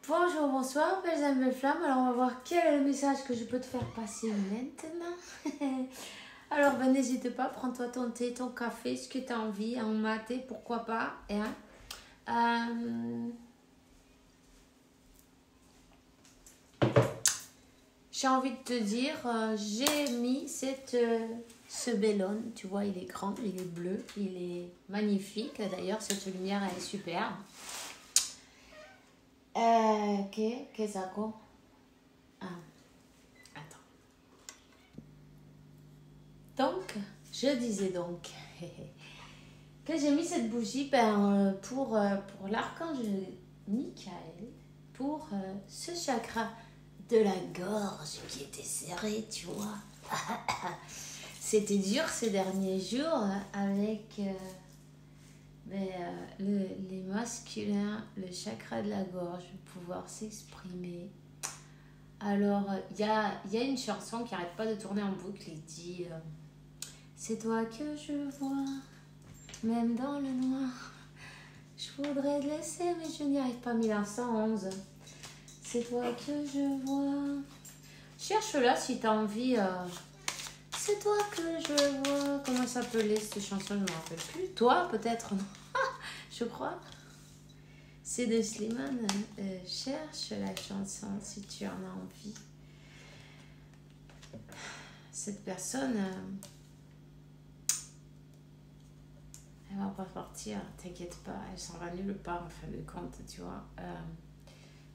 Bonjour, bonsoir, belles âmes, belles flammes. Alors, on va voir quel est le message que je peux te faire passer maintenant. Alors, ben, n'hésite pas, prends-toi ton thé, ton café, ce que tu as envie, un maté, pourquoi pas. J'ai envie de te dire, j'ai mis ce bellone, tu vois, il est grand, il est bleu, il est magnifique. D'ailleurs, cette lumière, elle est superbe. Qu'est-ce ça quoi? Ah, attends. Donc, je disais donc que j'ai mis cette bougie pour l'archange Michael, pour ce chakra de la gorge qui était serré, tu vois. C'était dur ces derniers jours avec les masculins, le chakra de la gorge, pouvoir s'exprimer. Alors, il y a une chanson qui n'arrête pas de tourner en boucle. Il dit c'est toi que je vois, même dans le noir. Je voudrais te laisser, mais je n'y arrive pas. 1911. C'est toi que je vois. Cherche-la si tu as envie. C'est toi que je vois. Comment s'appelait cette chanson? Je ne me rappelle plus. Toi, peut-être, non? Je crois. C'est de Slimane. Cherche la chanson si tu en as envie. Cette personne, elle va pas partir, t'inquiète pas, elle s'en va nulle part en fin de compte, tu vois.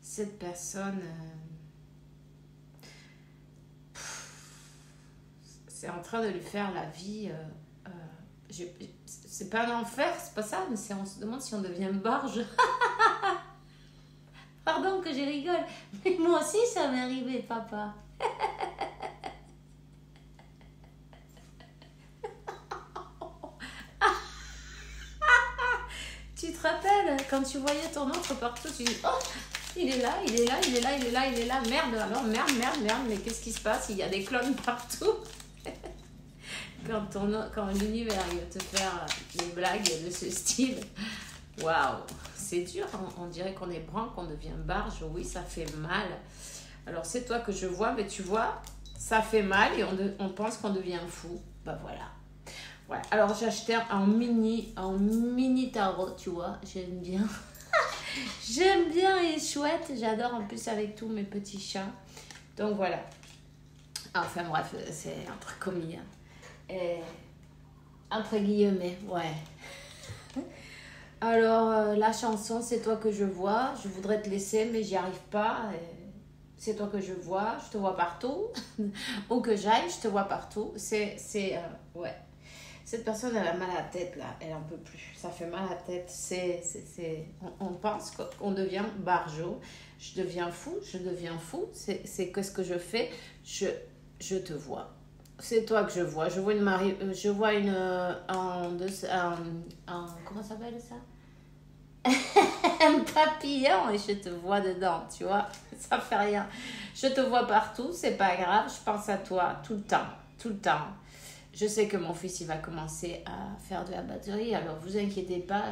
Cette personne, c'est en train de lui faire la vie. C'est pas un enfer, c'est pas ça, mais on se demande si on devient barge. Pardon que je rigole, mais moi aussi ça m'est arrivé, papa. Tu te rappelles, quand tu voyais ton oncle partout, tu dis, oh, il est là, il est là, il est là, il est là, il est là. Merde, alors, merde, mais qu'est-ce qui se passe? Il y a des clones partout. Quand l'univers il va te faire des blagues de ce style, waouh, c'est dur, on dirait qu'on est branle, qu'on devient barge, oui, ça fait mal. Alors, c'est toi que je vois, mais tu vois, ça fait mal et on pense qu'on devient fou. Bah voilà. Ouais, alors j'ai acheté un mini tarot, tu vois, j'aime bien. J'aime bien, il est chouette, j'adore en plus avec tous mes petits chats. Donc voilà. Enfin bref, c'est entre comilles. Entre guillemets, ouais. Alors la chanson, c'est toi que je vois, je voudrais te laisser mais j'y arrive pas. C'est toi que je vois, je te vois partout. Où que j'aille, je te vois partout. Ouais. Cette personne, elle a mal à la tête, là. Elle en peut plus. Ça fait mal à la tête. On pense qu'on devient barjot. Je deviens fou. C'est qu'est-ce que je fais? Je te vois. C'est toi que je vois. Je vois comment ça s'appelle ça? Un papillon et je te vois dedans, tu vois. Ça fait rien. Je te vois partout, c'est pas grave. Je pense à toi tout le temps. Tout le temps. Je sais que mon fils, il va commencer à faire de la batterie. Alors, vous inquiétez pas.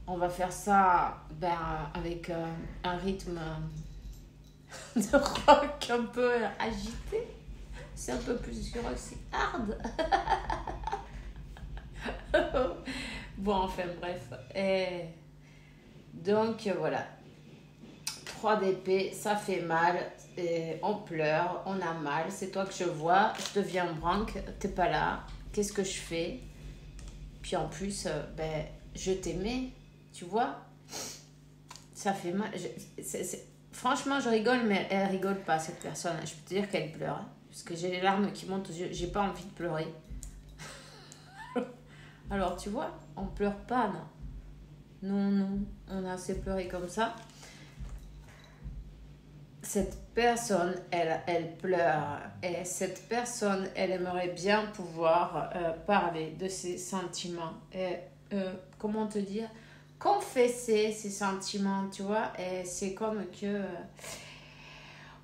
On va faire ça avec un rythme de rock un peu agité. C'est un peu plus du rock, c'est hard. Bon, enfin, bref. Donc, voilà. 3 d'épée, ça fait mal. On pleure, on a mal. C'est toi que je vois. Je deviens branque. T'es pas là. Qu'est-ce que je fais? Puis en plus, je t'aimais. Tu vois? Ça fait mal. Franchement, je rigole, mais elle rigole pas, cette personne. Je peux te dire qu'elle pleure. Hein, parce que j'ai les larmes qui montent aux yeux. J'ai pas envie de pleurer. Alors, tu vois, on pleure pas, non. Non. On a assez pleuré comme ça. Cette personne, elle pleure. Et cette personne, elle aimerait bien pouvoir parler de ses sentiments. Et, comment te dire? Confesser ses sentiments, tu vois. Et c'est comme que...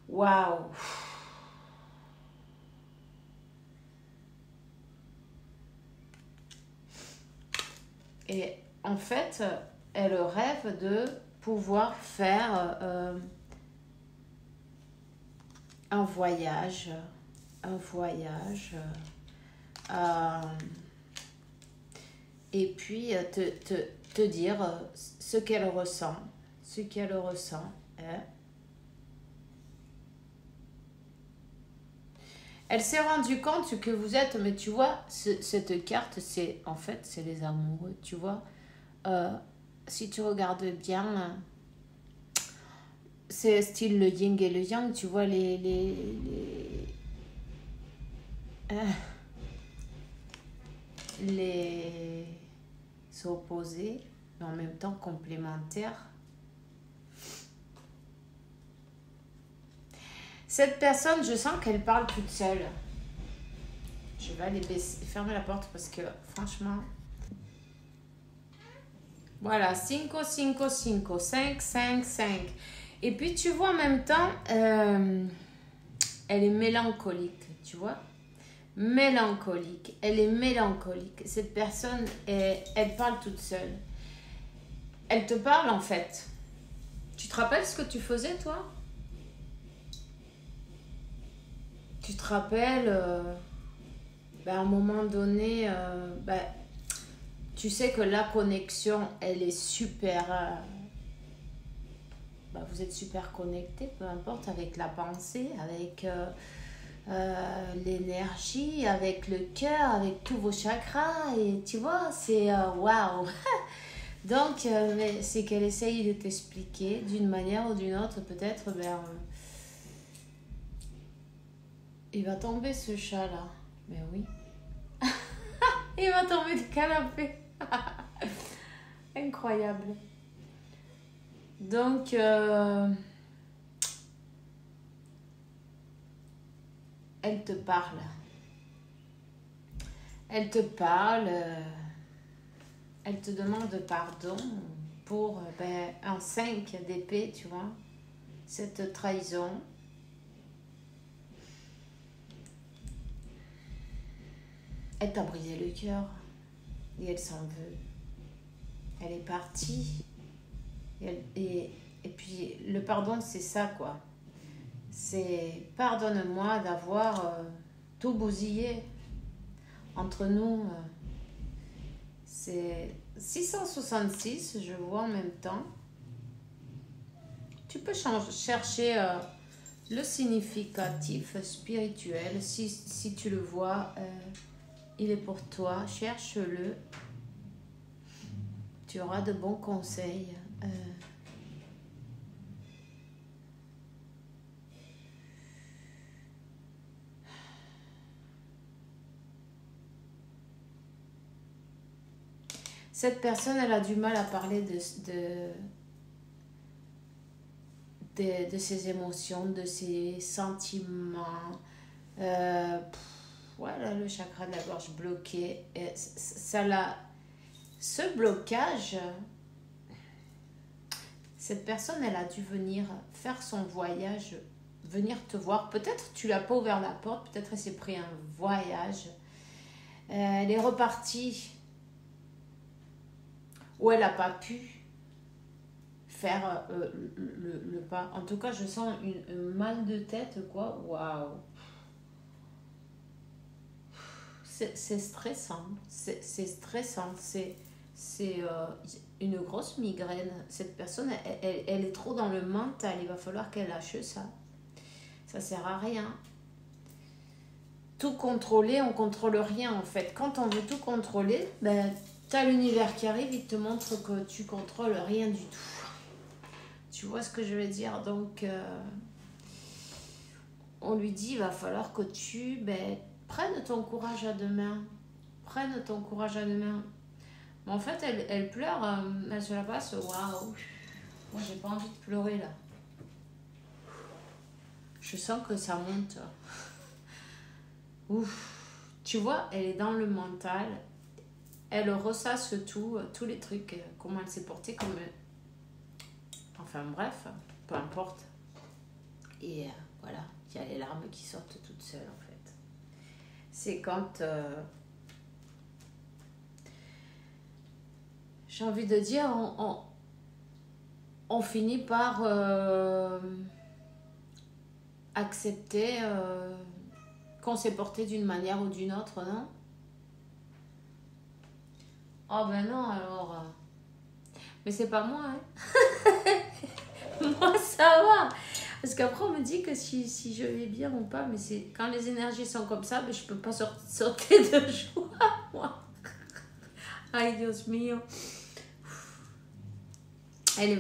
Waouh! Et en fait, elle rêve de pouvoir faire un voyage, et puis te dire ce qu'elle ressent, hein. Elle s'est rendue compte que vous êtes, mais tu vois, cette carte, c'est en fait, c'est les amoureux, tu vois. Si tu regardes bien, c'est style le yin et le yang, tu vois, les opposés, mais en même temps complémentaires. Cette personne, je sens qu'elle parle toute seule. Je vais aller fermer la porte parce que franchement... Voilà, 5, 5, 5, 5, 5, 5. Et puis tu vois en même temps, elle est mélancolique, tu vois. Mélancolique, elle est mélancolique. Cette personne, elle parle toute seule. Elle te parle en fait. Tu te rappelles ce que tu faisais toi? Tu te rappelles, à un moment donné, tu sais que la connexion, elle est super... vous êtes super connectés, peu importe, avec la pensée, avec l'énergie, avec le cœur, avec tous vos chakras. Et tu vois, c'est waouh! Donc, c'est qu'elle essaye de t'expliquer d'une manière ou d'une autre, peut-être, il va tomber ce chat-là. Mais oui. Il va tomber du canapé. Incroyable. Donc, elle te parle. Elle te parle. Elle te demande pardon pour un 5 d'épée, tu vois. Cette trahison. Elle t'a brisé le cœur. Et elle s'en veut. Elle est partie. Et puis, le pardon, c'est ça, quoi. C'est pardonne-moi d'avoir tout bousillé entre nous. C'est 666, je vois en même temps. Tu peux chercher le significatif spirituel. Si tu le vois, il est pour toi. Cherche-le. Tu auras de bons conseils. Cette personne, elle a du mal à parler de ses émotions, de ses sentiments. Voilà, le chakra de la gorge bloqué. Et ce blocage, cette personne, elle a dû venir faire son voyage, venir te voir. Peut-être tu l'as pas ouvert la porte, peut-être elle s'est pris un voyage. Elle est repartie où elle n'a pas pu faire le pas. En tout cas, je sens une mal de tête, quoi. Waouh! C'est stressant. C'est stressant. C'est une grosse migraine. Cette personne, elle est trop dans le mental. Il va falloir qu'elle lâche ça. Ça sert à rien. Tout contrôler, on contrôle rien en fait. Quand on veut tout contrôler, t'as l'univers qui arrive, il te montre que tu contrôles rien du tout. Tu vois ce que je veux dire? Donc, on lui dit, il va falloir que tu prennes ton courage à deux mains. Prenne ton courage à deux mains. Mais en fait, elle pleure, elle se la passe, waouh. Moi, j'ai pas envie de pleurer là. Je sens que ça monte. Ouf. Tu vois, elle est dans le mental. Elle ressasse tous les trucs, comment elle s'est portée, comme... Enfin bref, peu importe. Et voilà, il y a les larmes qui sortent toutes seules en fait. C'est quand... j'ai envie de dire, on finit par accepter qu'on s'est porté d'une manière ou d'une autre, non? Oh ben non, alors... Mais c'est pas moi, hein. Moi, ça va. Parce qu'après, on me dit que si je vais bien ou pas, mais c'est quand les énergies sont comme ça, ben, je peux pas sauter de joie, moi. Ay, Dios mío.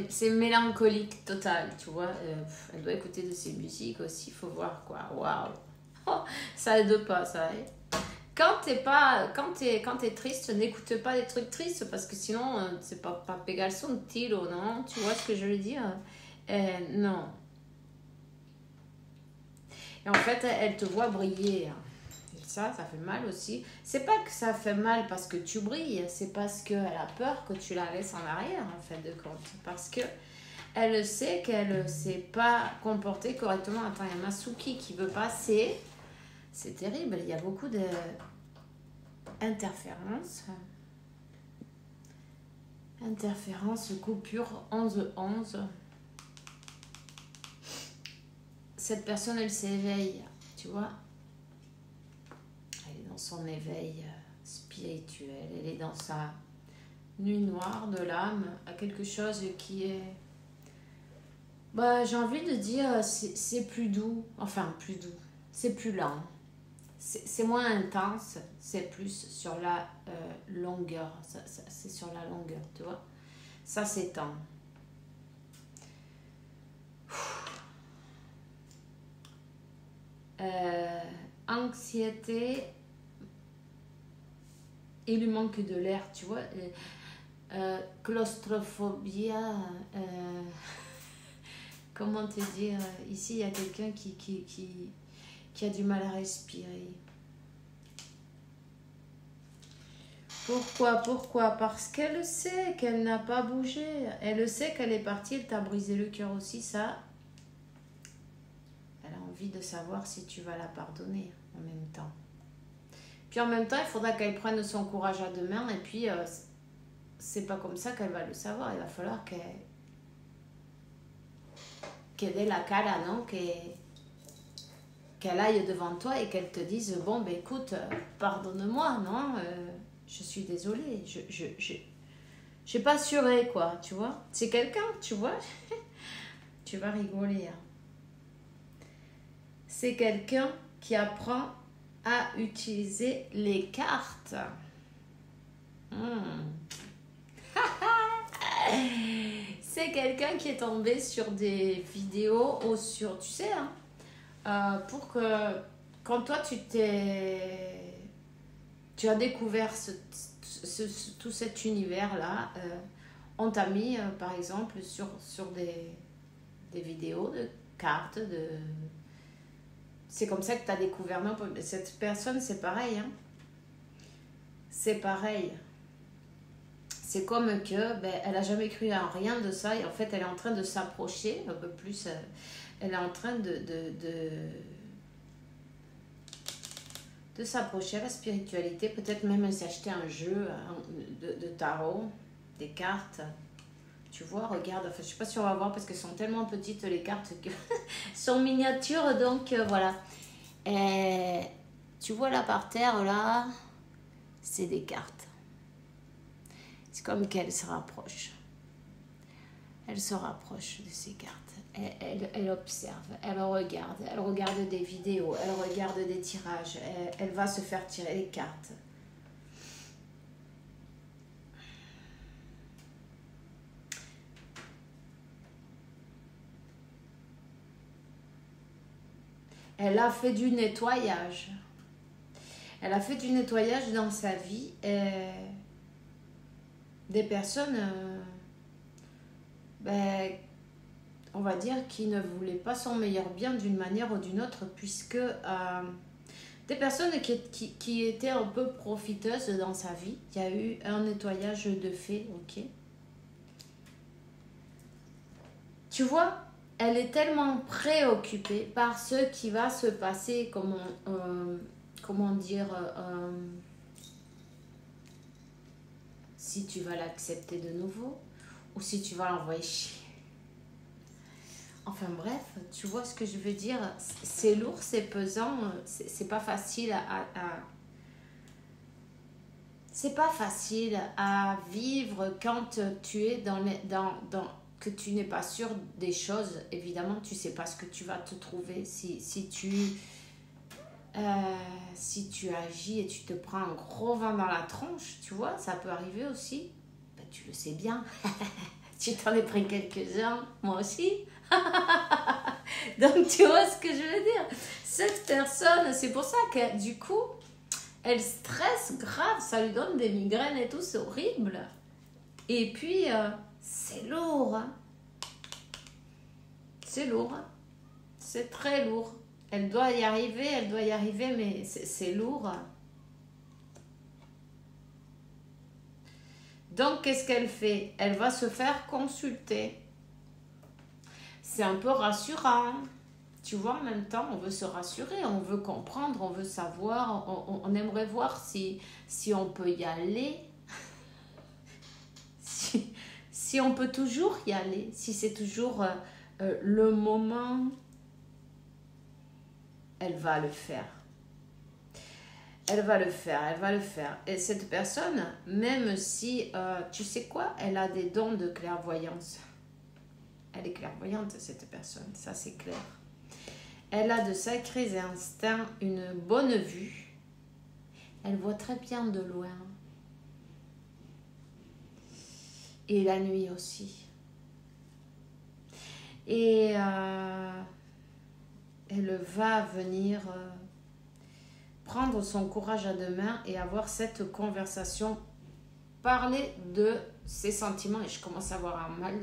C'est mélancolique total, tu vois. Elle doit écouter de ses musiques aussi, faut voir quoi. Waouh. Oh, ça aide pas, ça. Quand t'es triste, n'écoute pas des trucs tristes parce que sinon, c'est pas pegar son tiro, non? Tu vois ce que je veux dire? Non. Et en fait, elle te voit briller. Et ça fait mal aussi. C'est pas que ça fait mal parce que tu brilles, c'est parce qu'elle a peur que tu la laisses en arrière, en fait, de compte. Parce que elle sait qu'elle ne s'est pas comportée correctement. Attends, il y a Masuki qui veut passer. C'est terrible, il y a beaucoup d'interférences. Interférence, coupure 11-11. Cette personne, elle s'éveille, tu vois. Elle est dans son éveil spirituel. Elle est dans sa nuit noire de l'âme, à quelque chose qui est... Bah, j'ai envie de dire, c'est plus doux. Enfin, plus doux. C'est plus lent. C'est moins intense. C'est plus sur la longueur. C'est sur la longueur, tu vois. Ça s'étend. Anxiété, il lui manque de l'air, tu vois. Claustrophobie, comment te dire, ici il y a quelqu'un qui a du mal à respirer. Pourquoi? Parce qu'elle sait qu'elle n'a pas bougé. Elle sait qu'elle est partie, elle t'a brisé le cœur aussi, ça. Elle a envie de savoir si tu vas la pardonner en même temps. Puis en même temps, il faudra qu'elle prenne son courage à deux mains et puis c'est pas comme ça qu'elle va le savoir. Il va falloir qu'elle ait la cara, non? Qu'elle aille devant toi et qu'elle te dise bon, ben écoute, pardonne-moi, non? Je suis désolée, j'ai pas assuré, quoi, tu vois? C'est quelqu'un, tu vois? Tu vas rigoler, hein. C'est quelqu'un qui apprend à utiliser les cartes. C'est quelqu'un qui est tombé sur des vidéos ou sur, tu sais, hein, pour que quand toi tu as découvert tout cet univers-là, on t'a mis, par exemple, sur des vidéos de cartes, c'est comme ça que tu as découvert. Non, cette personne, c'est pareil. Hein. C'est pareil. C'est comme que elle n'a jamais cru à rien de ça et en fait, elle est en train de s'approcher un peu plus. Elle est en train de s'approcher à la spiritualité. Peut-être même elle s'est acheté un jeu de tarot, des cartes. Tu vois, regarde, enfin, je ne sais pas si on va voir parce qu'elles sont tellement petites les cartes que sont miniatures, donc voilà. Et tu vois là par terre, là, c'est des cartes. C'est comme qu'elle se rapproche. Elle se rapproche de ces cartes. Elle observe, elle regarde des vidéos, elle regarde des tirages, elle va se faire tirer les cartes. Elle a fait du nettoyage. Elle a fait du nettoyage dans sa vie. Des personnes, on va dire, qui ne voulaient pas son meilleur bien d'une manière ou d'une autre, puisque des personnes qui étaient un peu profiteuses dans sa vie. Il y a eu un nettoyage de fait, ok. Tu vois, elle est tellement préoccupée par ce qui va se passer, comment dire, si tu vas l'accepter de nouveau ou si tu vas l'envoyer chier. Enfin bref, tu vois ce que je veux dire. C'est lourd, c'est pesant, c'est pas facile c'est pas facile à vivre quand tu es que tu n'es pas sûr des choses. Évidemment, tu sais pas ce que tu vas te trouver si tu agis et tu te prends un gros vent dans la tronche, tu vois, ça peut arriver aussi. Ben, tu le sais bien. Tu t'en es pris quelques-uns, moi aussi. Donc, tu vois ce que je veux dire. Cette personne, c'est pour ça que du coup, elle stresse grave, ça lui donne des migraines et tout, c'est horrible. Et puis, c'est lourd. Hein. C'est lourd. Hein. C'est très lourd. Elle doit y arriver, mais c'est lourd. Donc, qu'est-ce qu'elle fait? Elle va se faire consulter. C'est un peu rassurant. Tu vois, en même temps, on veut se rassurer, on veut comprendre, on veut savoir, on aimerait voir si on peut y aller, si on peut toujours y aller, si c'est toujours le moment. Elle va le faire. Elle va le faire, elle va le faire. Et cette personne, même si, tu sais quoi, elle a des dons de clairvoyance. Elle est clairvoyante, cette personne, ça c'est clair. Elle a de sacrés instincts, une bonne vue. Elle voit très bien de loin. Et la nuit aussi. Et elle va venir prendre son courage à deux mains et avoir cette conversation, parler de ses sentiments. Et je commence à avoir un mal.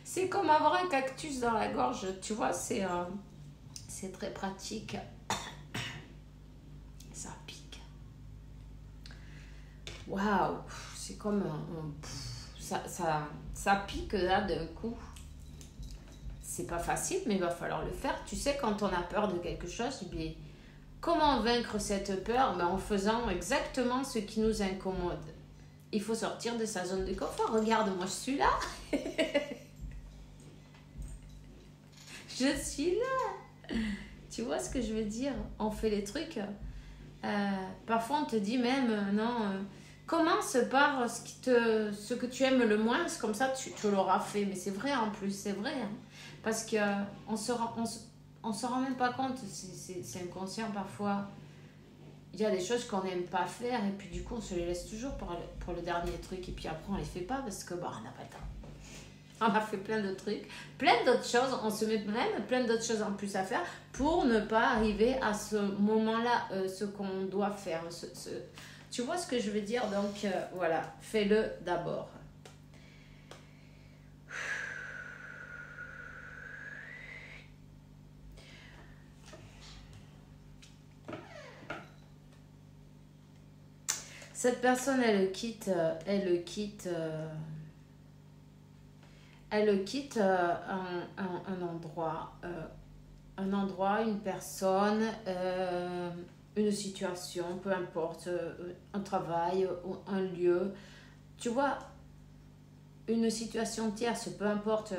C'est comme avoir un cactus dans la gorge, tu vois, c'est très pratique. Ça pique. Waouh, c'est comme ça pique là d'un coup. C'est pas facile, mais il va falloir le faire. Tu sais, quand on a peur de quelque chose, bien, comment vaincre cette peur? En faisant exactement ce qui nous incommode. Il faut sortir de sa zone de confort. Regarde, moi je suis là. Je suis là. Tu vois ce que je veux dire? On fait les trucs. Parfois, on te dit même, non, commence par ce que tu aimes le moins. C'est comme ça, tu l'auras fait. Mais c'est vrai en plus, c'est vrai. Hein. Parce qu'on se rend même pas compte. C'est inconscient parfois. Il y a des choses qu'on n'aime pas faire. Et puis du coup, on se les laisse toujours pour le dernier truc. Et puis après, on les fait pas parce que on n'a pas le temps. On a fait plein de trucs, plein d'autres choses, on se met même plein d'autres choses en plus à faire pour ne pas arriver à ce moment-là, ce qu'on doit faire. Tu vois ce que je veux dire? Donc voilà, fais-le d'abord. Cette personne, elle quitte un endroit, une personne, une situation, peu importe, un travail, un lieu. Tu vois, une situation tierce, peu importe.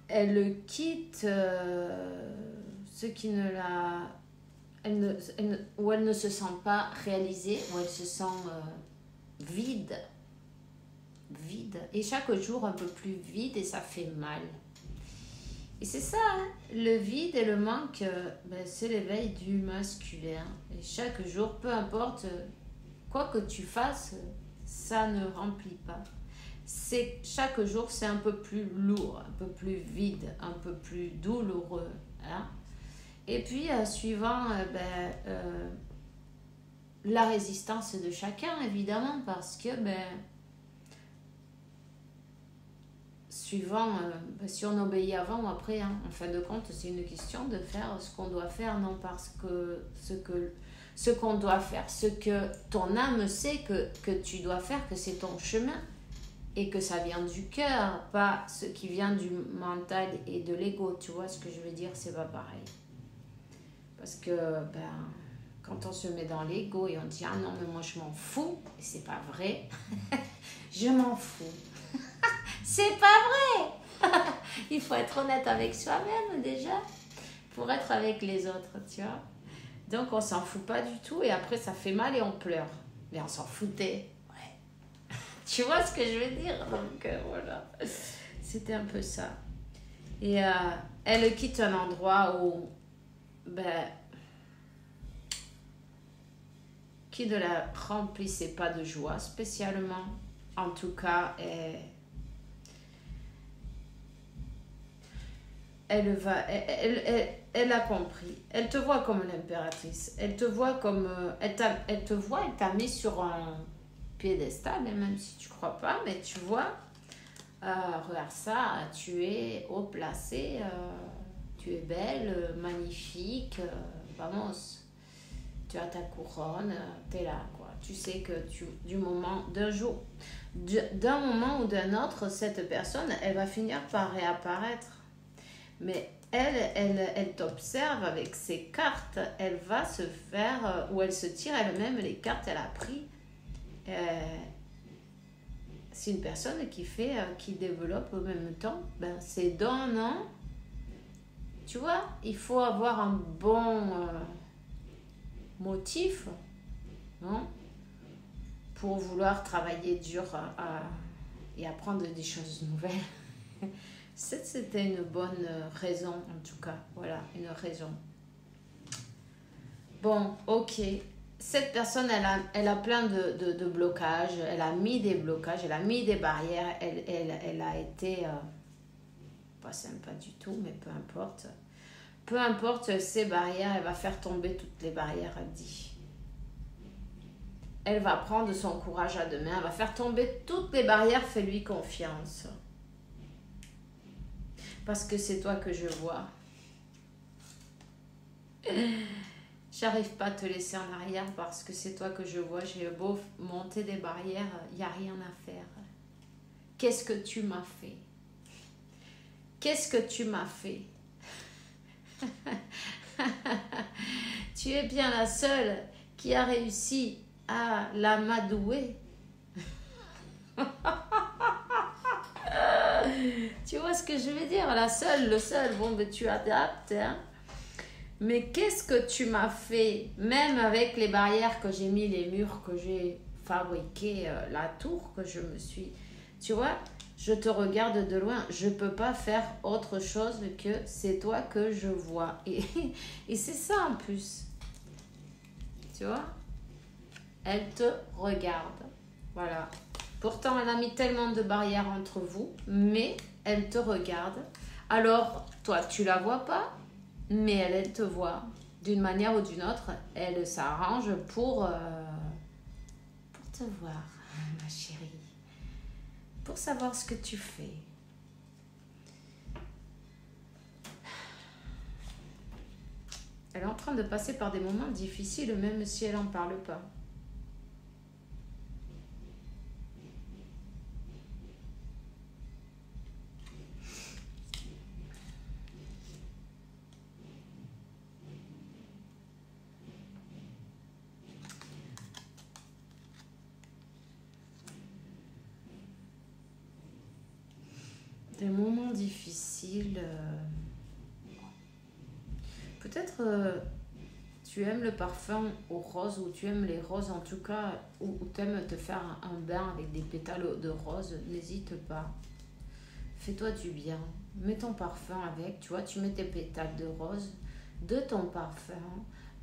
Elle quitte ce qui ne la... où elle ne se sent pas réalisée, où elle se sent vide. Et chaque jour un peu plus vide et ça fait mal. Et c'est ça, hein, le vide et le manque, c'est l'éveil du masculin. Et chaque jour, peu importe quoi que tu fasses, ça ne remplit pas. Chaque jour, c'est un peu plus lourd, un peu plus vide, un peu plus douloureux. Hein. Et puis, suivant la résistance de chacun, évidemment, parce que suivant si on obéit avant ou après, hein. En fin de compte, c'est une question de faire ce qu'on doit faire, non parce que ce qu'on doit faire, ce que ton âme sait que tu dois faire, que c'est ton chemin et que ça vient du cœur, pas ce qui vient du mental et de l'ego. Tu vois ce que je veux dire? C'est pas pareil. Parce que quand on se met dans l'ego et on dit ah non mais moi je m'en fous, c'est pas vrai. Je m'en fous. C'est pas vrai. Il faut être honnête avec soi-même déjà pour être avec les autres, tu vois. Donc on s'en fout pas du tout et après ça fait mal et on pleure. Mais on s'en foutait. Ouais. Tu vois ce que je veux dire? Donc voilà. C'était un peu ça. Et elle quitte un endroit où qui ne la remplissait pas de joie spécialement. En tout cas, elle a compris. Elle te voit comme l'impératrice. Elle te voit comme... elle t'a mis sur un piédestal, même si tu crois pas, mais tu vois, regarde ça, tu es haut placé, tu es belle, magnifique, vamos, tu as ta couronne, tu es là, quoi. Tu sais que d'un moment ou d'un autre, cette personne, elle va finir par réapparaître. Mais elle t'observe avec ses cartes, elle va se faire, ou elle se tire elle-même les cartes, elle a pris. C'est une personne qui développe au même temps ses dons, non? Tu vois, il faut avoir un bon motif, non? Pour vouloir travailler dur et apprendre des choses nouvelles. C'était une bonne raison, en tout cas. Voilà, une raison. Bon, ok. Cette personne, elle a plein de blocages. Elle a mis des blocages, elle a mis des barrières. Elle a été... pas sympa du tout, mais peu importe. Peu importe ces barrières, elle va faire tomber toutes les barrières, elle dit. Elle va prendre son courage à deux mains. Elle va faire tomber toutes les barrières. Fais-lui confiance. Parce que c'est toi que je vois. J'arrive pas à te laisser en arrière parce que c'est toi que je vois. J'ai beau monter des barrières, il n'y a rien à faire. Qu'est-ce que tu m'as fait? Qu'est-ce que tu m'as fait? Tu es bien la seule qui a réussi à l'amadouer. Tu vois ce que je veux dire? La seule, le seul, bon, ben, tu adaptes, hein. Mais qu'est-ce que tu m'as fait? Même avec les barrières que j'ai mis, les murs que j'ai fabriqués, la tour que je me suis... Tu vois, je te regarde de loin. Je ne peux pas faire autre chose que c'est toi que je vois. Et c'est ça en plus. Tu vois? Elle te regarde. Voilà. Pourtant, elle a mis tellement de barrières entre vous, mais elle te regarde. Alors, toi, tu la vois pas, mais elle te voit. D'une manière ou d'une autre, elle s'arrange pour te voir, ma chérie. Pour savoir ce que tu fais. Elle est en train de passer par des moments difficiles, même si elle n'en parle pas. Des moments difficiles. Peut-être tu aimes le parfum aux roses, ou tu aimes les roses en tout cas, ou tu aimes te faire un bain avec des pétales de rose. N'hésite pas. Fais-toi du bien. Mets ton parfum avec. Tu vois, tu mets tes pétales de rose, de ton parfum,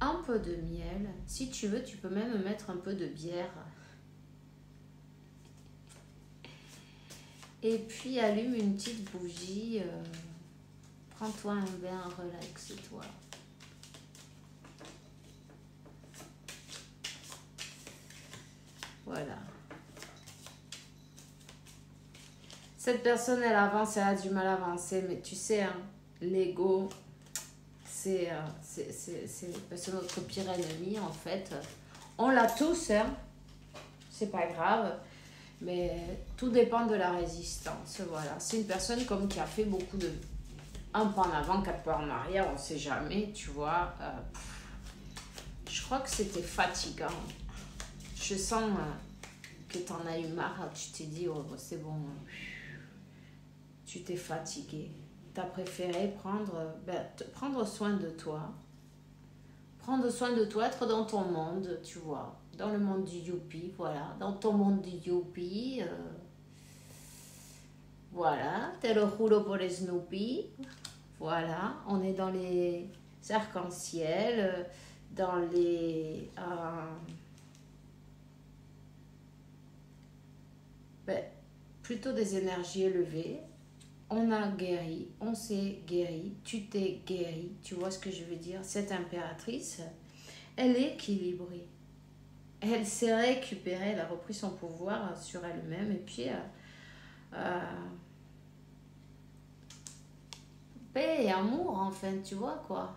un peu de miel. Si tu veux, tu peux même mettre un peu de bière. Et puis allume une petite bougie, prends-toi un bain, relaxe-toi. Voilà. Cette personne, elle avance, elle a du mal à avancer, mais tu sais, hein, l'ego, c'est notre pire ennemi en fait. On l'a tous, hein, c'est pas grave. Mais tout dépend de la résistance, voilà. C'est une personne comme qui a fait beaucoup de... Un pas en avant, 4 pas en arrière, on ne sait jamais, tu vois. Je crois que c'était fatigant. Je sens que tu en as eu marre, tu t'es dit, oh, bon, c'est bon, tu t'es fatigué. Tu as préféré prendre soin de toi. Prendre soin de toi, être dans ton monde, tu vois. Dans le monde du youpi, voilà. Dans ton monde du youpi, voilà. T'es le rouleau pour les Snoopy. Voilà. On est dans les arcs-en-ciel, dans les... plutôt des énergies élevées. On a guéri, on s'est guéri, tu t'es guéri, tu vois ce que je veux dire? Cette impératrice, elle est équilibrée. Elle s'est récupérée, elle a repris son pouvoir sur elle-même et puis paix et amour, enfin, tu vois quoi.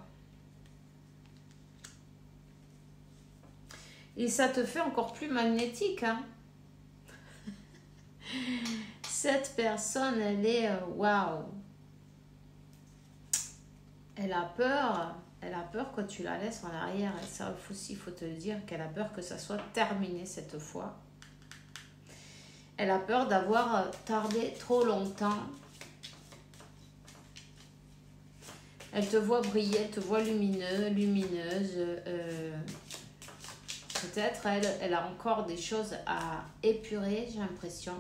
Et ça te fait encore plus magnétique, hein. Cette personne, elle est waouh. Elle a peur que tu la laisses en arrière. Et ça aussi, il faut te le dire, qu'elle a peur que ça soit terminé cette fois. Elle a peur d'avoir tardé trop longtemps. Elle te voit briller, elle te voit lumineuse. Peut-être elle a encore des choses à épurer, j'ai l'impression.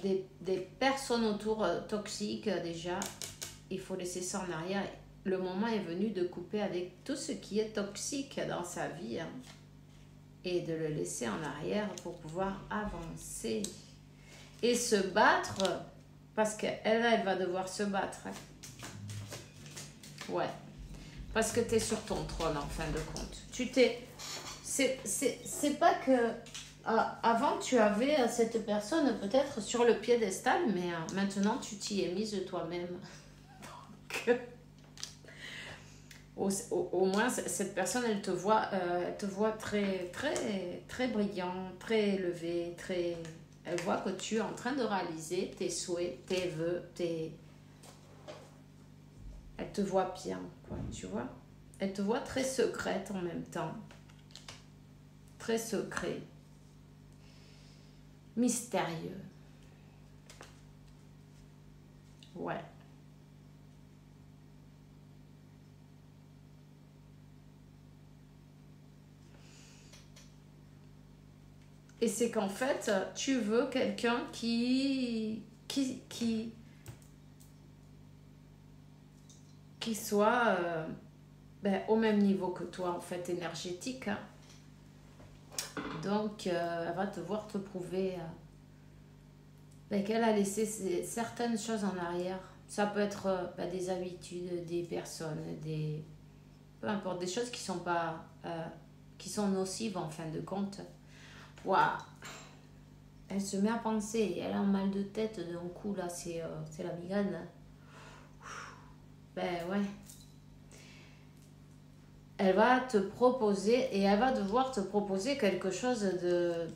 Des personnes autour toxiques déjà. Il faut laisser ça en arrière. Le moment est venu de couper avec tout ce qui est toxique dans sa vie, hein, et de le laisser en arrière pour pouvoir avancer et se battre, parce qu'elle va devoir se battre, hein. Ouais, parce que tu es sur ton trône en fin de compte. C'est pas que avant tu avais cette personne peut-être sur le piédestal, mais maintenant tu t'y es mise toi-même. Au moins cette personne elle te voit très très très brillant, très élevé, elle voit que tu es en train de réaliser tes souhaits, tes vœux, elle te voit bien, quoi, tu vois. Elle te voit très secrète en même temps, très secret, mystérieux. Ouais. Et c'est qu'en fait, tu veux quelqu'un qui soit au même niveau que toi, en fait, énergétique, hein. Donc, elle va te voir te prouver qu'elle a laissé certaines choses en arrière. Ça peut être des habitudes, des personnes, peu importe, des choses qui sont pas, qui sont nocives en fin de compte. Waouh! Elle se met à penser, elle a un mal de tête d'un coup, là, c'est la migraine. Ouais. Elle va te proposer, et elle va devoir te proposer quelque chose de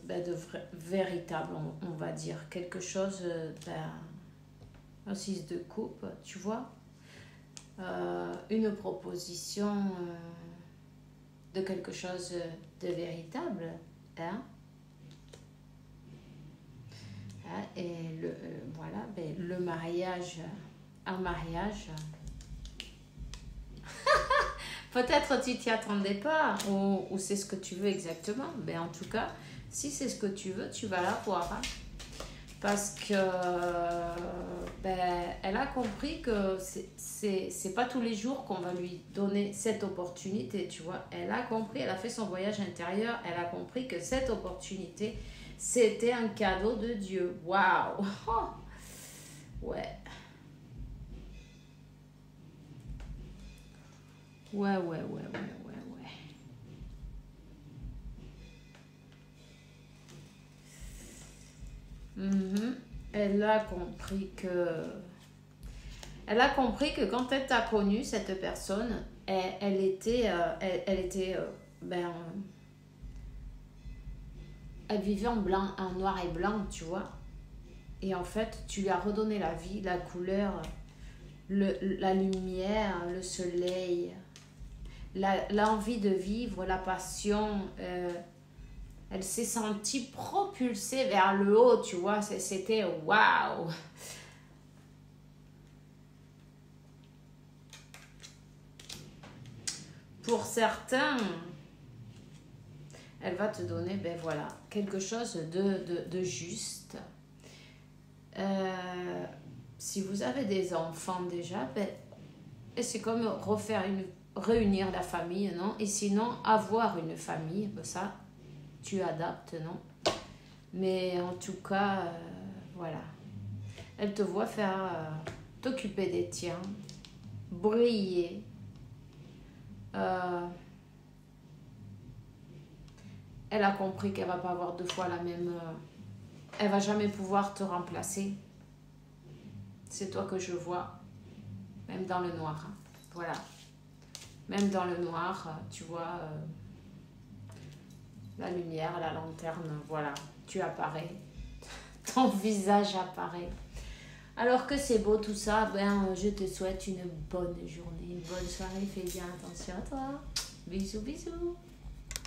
véritable, on va dire. Quelque chose, un 6 de coupe, tu vois. Une proposition de quelque chose de véritable, hein. Et voilà, le mariage, un mariage. Peut-être tu t'y attendais pas, ou c'est ce que tu veux exactement. Mais en tout cas, si c'est ce que tu veux, tu vas l'avoir, hein. Parce que elle a compris que c'est pas tous les jours qu'on va lui donner cette opportunité, tu vois. Elle a compris, elle a fait son voyage intérieur, elle a compris que cette opportunité, c'était un cadeau de Dieu. Waouh! Ouais. Ouais. Elle a compris que quand elle t'a connu, cette personne, elle était, elle vivait en blanc, en noir et blanc, tu vois. Et en fait, tu lui as redonné la vie, la couleur, la lumière, le soleil, l'envie de vivre, la passion. Elle s'est sentie propulsée vers le haut, tu vois. C'était waouh. Pour certains, elle va te donner, ben voilà, quelque chose de juste. Si vous avez des enfants déjà, ben, c'est comme réunir la famille, non? Et sinon, avoir une famille, ben ça, tu adaptes, non? Mais en tout cas, voilà. Elle te voit faire, t'occuper des tiens, briller. Elle a compris qu'elle va pas avoir deux fois la même... elle va jamais pouvoir te remplacer. C'est toi que je vois, même dans le noir. Hein. Voilà. Même dans le noir, tu vois la lumière, la lanterne, voilà. Tu apparais. Ton visage apparaît. Alors que c'est beau tout ça, ben, je te souhaite une bonne journée, une bonne soirée. Fais bien attention à toi. Bisous, bisous.